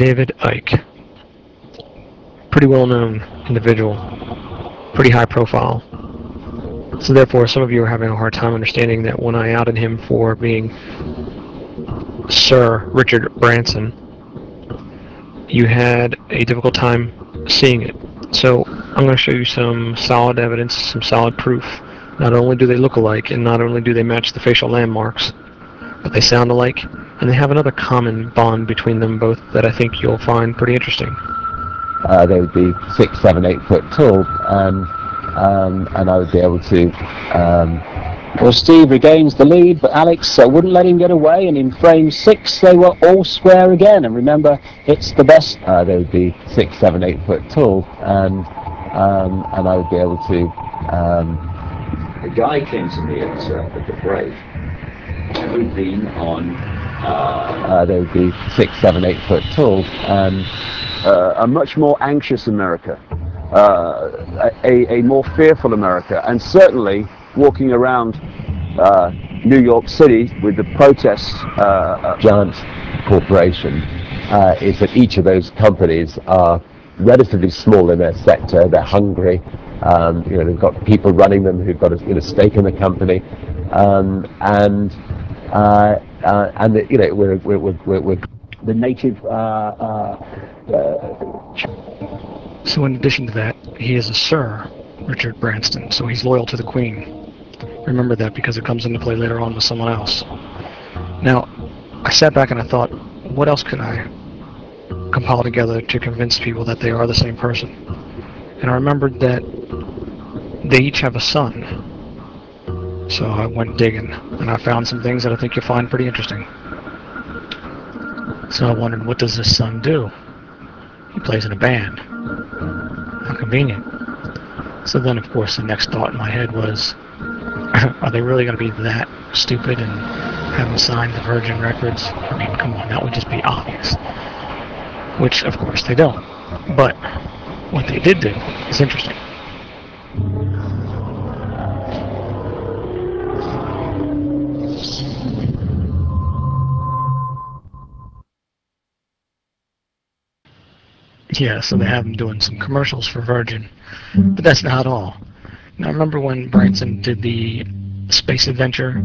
David Icke. Pretty well-known individual, pretty high profile. So therefore, some of you are having a hard time understanding that when I outed him for being Sir Richard Branson, you had a difficult time seeing it. So I'm going to show you some solid evidence, some solid proof. Not only do they look alike, and not only do they match the facial landmarks, but they sound alike, and they have another common bond between them both that I think you'll find pretty interesting. They would be 6, 7, 8 foot tall, and I would be able to. Well, Steve regains the lead, but Alex wouldn't let him get away, and in frame 6 they were all square again. And remember, it's the best. They would be 6, 7, 8 foot tall, and I would be able to. A guy came to me at the break who'd been on. They would be 6, 7, 8 foot tall, and a much more anxious America, a more fearful America, and certainly walking around New York City with the protests. Giant corporation is that each of those companies are relatively small in their sector. They're hungry. They've got people running them who've got a stake in the company, we're the native. So in addition to that, he is a Sir Richard Branson, so he's loyal to the Queen. Remember that, because it comes into play later on with someone else. Now, I sat back and I thought, what else could I compile together to convince people that they are the same person? And I remembered that they each have a son. So I went digging, and I found some things that I think you'll find pretty interesting. So I wondered, what does this son do? He plays in a band. How convenient. So then, of course, the next thought in my head was, are they really going to be that stupid and have him sign the Virgin Records? I mean, come on, that would just be obvious. Which, of course, they don't. But what they did do is interesting. Yeah, so they have him doing some commercials for Virgin, but that's not all. Now, remember when Branson did the space adventure,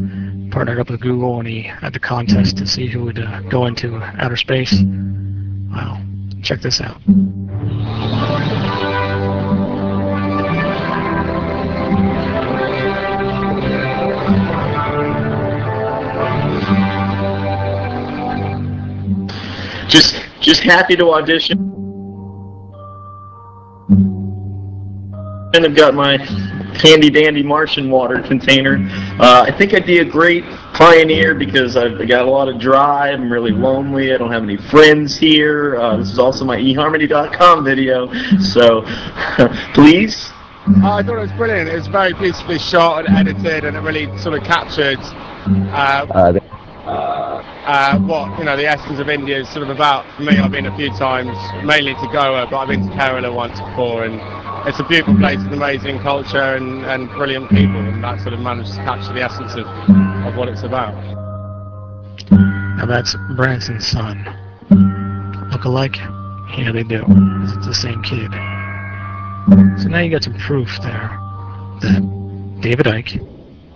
partnered up with Google, and he had the contest to see who would go into outer space? Well, check this out. Just happy to audition. And I've got my handy dandy Martian water container. I think I'd be a great pioneer because I've got a lot of drive. I'm really lonely. I don't have any friends here. This is also my eharmony.com video. So please. I thought it was brilliant. It was very beautifully shot and edited, and it really sort of captured what the essence of India is sort of about. For me, I've been a few times, mainly to Goa, but I've been to Kerala once before, and it's a beautiful place with amazing culture and brilliant people, and that sort of managed to capture the essence of what it's about. Now that's Branson's son. Look alike? Yeah, they do. It's the same kid. So now you got some proof there that David Icke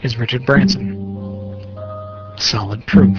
is Richard Branson. Solid proof.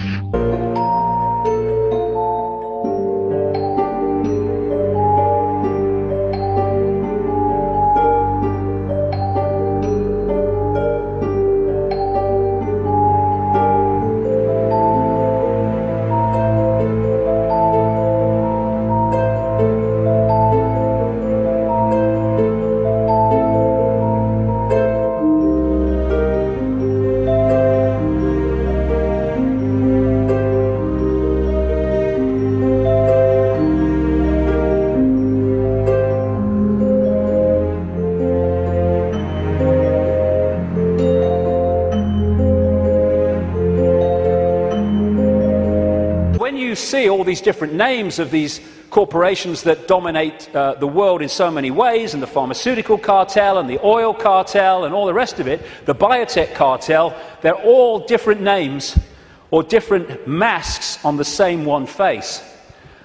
See all these different names of these corporations that dominate the world in so many ways, and the pharmaceutical cartel and the oil cartel and all the rest of it, the biotech cartel, they're all different names or different masks on the same one face.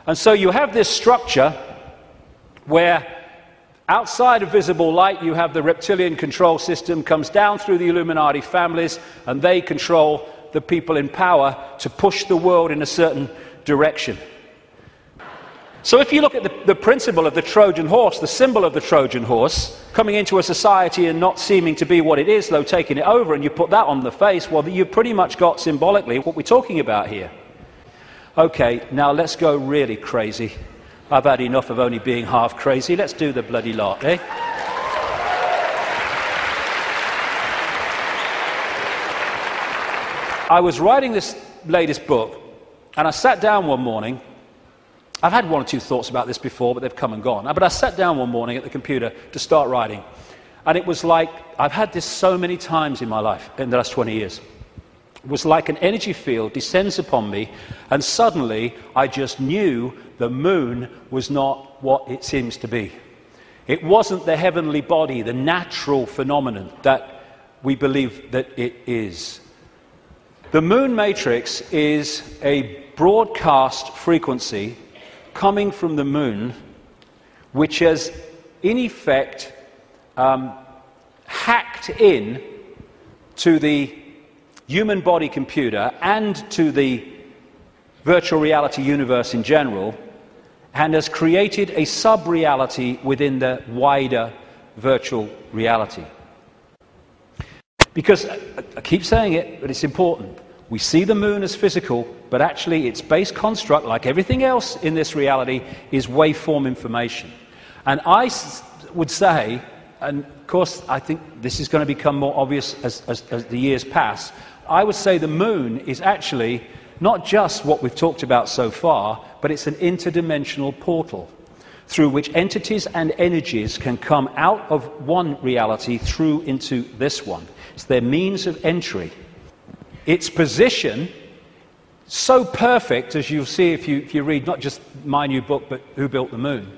And so you have this structure where outside of visible light you have the reptilian control system, comes down through the Illuminati families, and they control the people in power to push the world in a certain direction. So if you look at the principle of the Trojan horse, the symbol of the Trojan horse, coming into a society and not seeming to be what it is, though taking it over, and you put that on the face, well, you've pretty much got symbolically what we're talking about here. Okay, now let's go really crazy. I've had enough of only being half crazy. Let's do the bloody lot, eh? I was writing this latest book, and I sat down one morning. I've had one or two thoughts about this before, but they've come and gone. But I sat down one morning at the computer to start writing, and it was like, I've had this so many times in my life, in the last 20 years. It was like an energy field descends upon me, and suddenly I just knew the moon was not what it seems to be. It wasn't the heavenly body, the natural phenomenon that we believe that it is. The moon matrix is a broadcast frequency coming from the moon, which has in effect hacked in to the human body computer and to the virtual reality universe in general, and has created a sub-reality within the wider virtual reality. Because, I keep saying it, but it's important, we see the moon as physical, but actually its base construct, like everything else in this reality, is waveform information. And I would say, and of course I think this is going to become more obvious as the years pass, I would say the moon is actually not just what we've talked about so far, but it's an interdimensional portal through which entities and energies can come out of one reality through into this one. It's their means of entry. Its position, so perfect, as you'll see if you read not just my new book, but Who Built the Moon,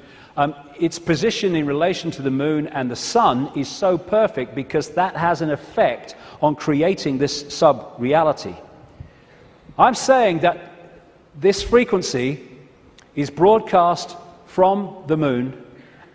its position in relation to the moon and the sun is so perfect because that has an effect on creating this sub-reality. I'm saying that this frequency is broadcast from the moon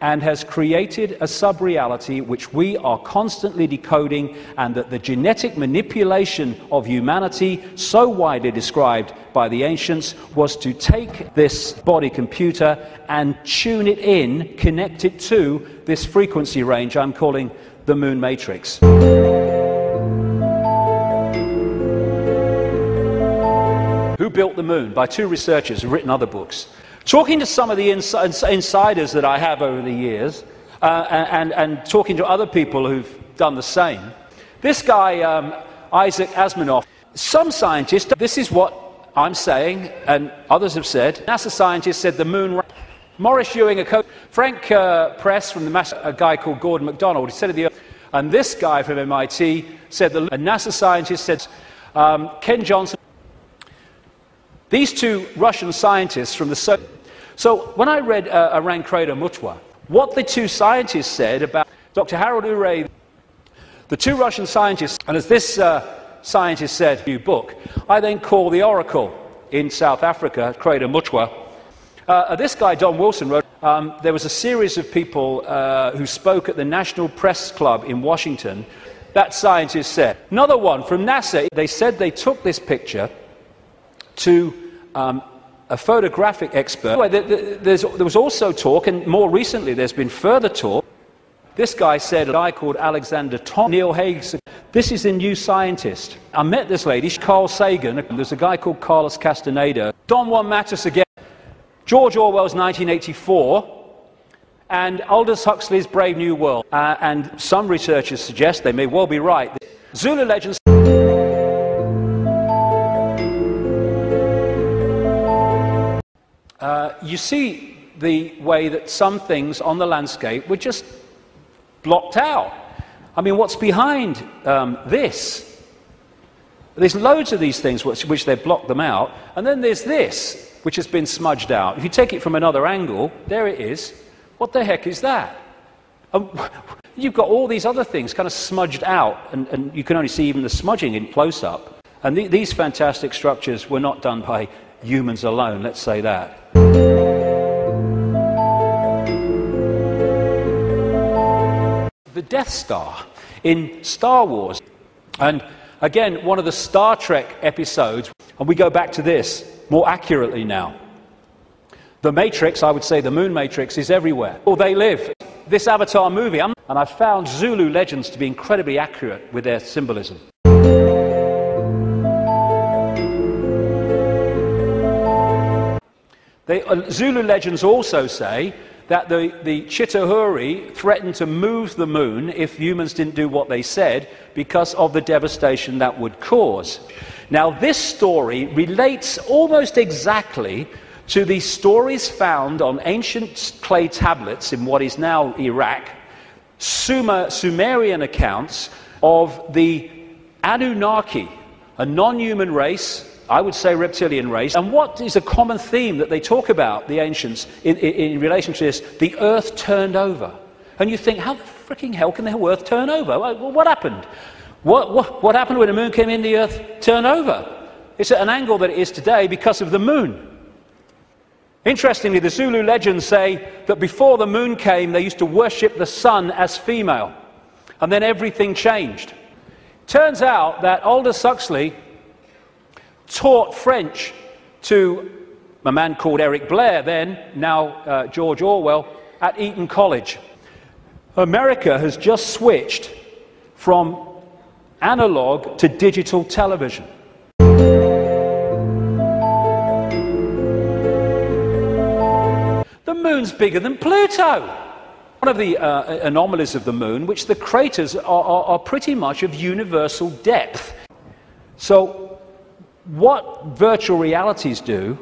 and has created a sub-reality which we are constantly decoding, and that the genetic manipulation of humanity, so widely described by the ancients, was to take this body computer and tune it in, connect it to this frequency range I'm calling the moon matrix. Who Built the Moon? By two researchers who've written other books. Talking to some of the insiders that I have over the years, and talking to other people who've done the same, this guy, Isaac Asimov, some scientists, this is what I'm saying, and others have said, NASA scientists said the moon, Morris Ewing, Frank Press from a guy called Gordon MacDonald, he said of the Earth, and this guy from MIT said, a NASA scientist said, Ken Johnson. These two Russian scientists from the Soviet. So when I read Arankredo Mutwa, what the two scientists said about Dr. Harold Urey, the two Russian scientists, and as this scientist said in a new book, I then call the Oracle in South Africa, Credo Mutwa. This guy, Don Wilson, wrote, there was a series of people who spoke at the National Press Club in Washington. That scientist said. Another one from NASA, they said they took this picture to a photographic expert. There was also talk, and more recently there's been further talk. This guy said, a guy called Alexander Tom, Neil Haig's, this is a new scientist. I met this lady, Carl Sagan, there's a guy called Carlos Castaneda, Don Juan Matus again, George Orwell's 1984, and Aldous Huxley's Brave New World. And some researchers suggest, they may well be right, Zulu legends. You see the way that some things on the landscape were just blocked out. I mean, what's behind this? There's loads of these things which they've blocked them out, and then there's this, which has been smudged out. If you take it from another angle, there it is. What the heck is that? You've got all these other things kind of smudged out, and you can only see even the smudging in close-up. And these fantastic structures were not done by humans alone, let's say that. the Death Star in Star Wars. And again, one of the Star Trek episodes, and we go back to this more accurately now. The Matrix, I would say the Moon Matrix, is everywhere. Or they live. This Avatar movie, and I found Zulu legends to be incredibly accurate with their symbolism. Zulu legends also say that the Chitauri threatened to move the moon if humans didn't do what they said because of the devastation that would cause. Now, this story relates almost exactly to the stories found on ancient clay tablets in what is now Iraq, Sumerian accounts of the Anunnaki, a non-human race, I would say reptilian race. And what is a common theme that they talk about, the ancients, in relation to this? The earth turned over. And you think, how the freaking hell can the earth turn over? What happened? What happened when the moon came in, the earth turned over? It's at an angle that it is today because of the moon. Interestingly, the Zulu legends say that before the moon came, they used to worship the sun as female. And then everything changed. Turns out that Aldous Huxley taught French to a man called Eric Blair then, now George Orwell, at Eton College. America has just switched from analog to digital television. The moon's bigger than Pluto. One of the anomalies of the moon, which the craters are pretty much of universal depth. So what virtual realities do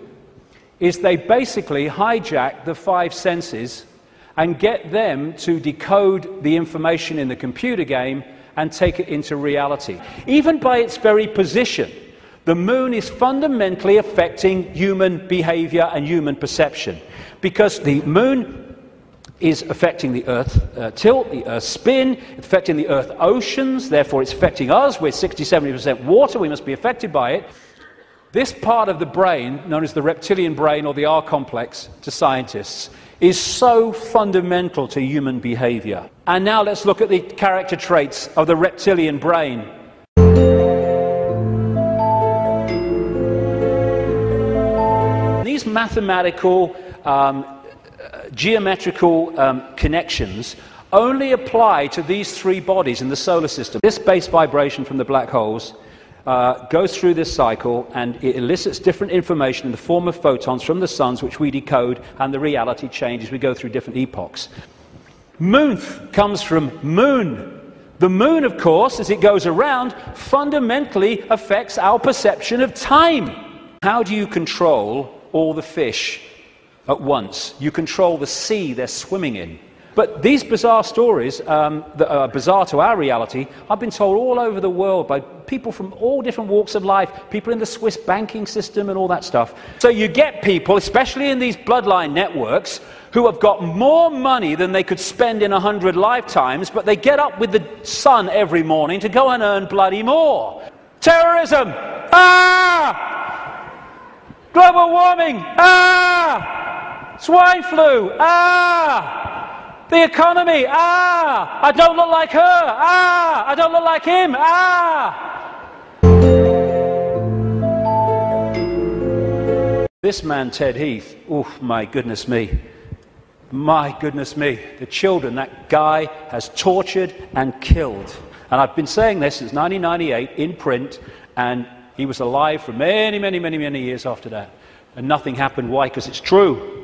is they basically hijack the five senses and get them to decode the information in the computer game and take it into reality. Even by its very position, the moon is fundamentally affecting human behavior and human perception, because the moon is affecting the Earth tilt, the Earth spin, affecting the Earth oceans, therefore it's affecting us. We're 60-70% water, we must be affected by it. This part of the brain, known as the reptilian brain or the R complex to scientists, is so fundamental to human behavior. And now let's look at the character traits of the reptilian brain. These mathematical, geometrical connections only apply to these three bodies in the solar system. This base vibration from the black holes goes through this cycle and it elicits different information in the form of photons from the suns, which we decode, and the reality changes. We go through different epochs. Moonth comes from moon. The moon, of course, as it goes around, fundamentally affects our perception of time. How do you control all the fish at once? You control the sea they're swimming in. But these bizarre stories that are bizarre to our reality, I've been told all over the world by people from all different walks of life, people in the Swiss banking system and all that stuff. So you get people, especially in these bloodline networks, who have got more money than they could spend in 100 lifetimes, but they get up with the sun every morning to go and earn bloody more. Terrorism! Ah! Global warming! Ah! Swine flu! Ah! The economy, ah! I don't look like her, ah! I don't look like him, ah! This man, Ted Heath, oh my goodness me. My goodness me. The children that guy has tortured and killed. And I've been saying this since 1998 in print, and he was alive for many, many, many, many years after that. And nothing happened. Why? Because it's true.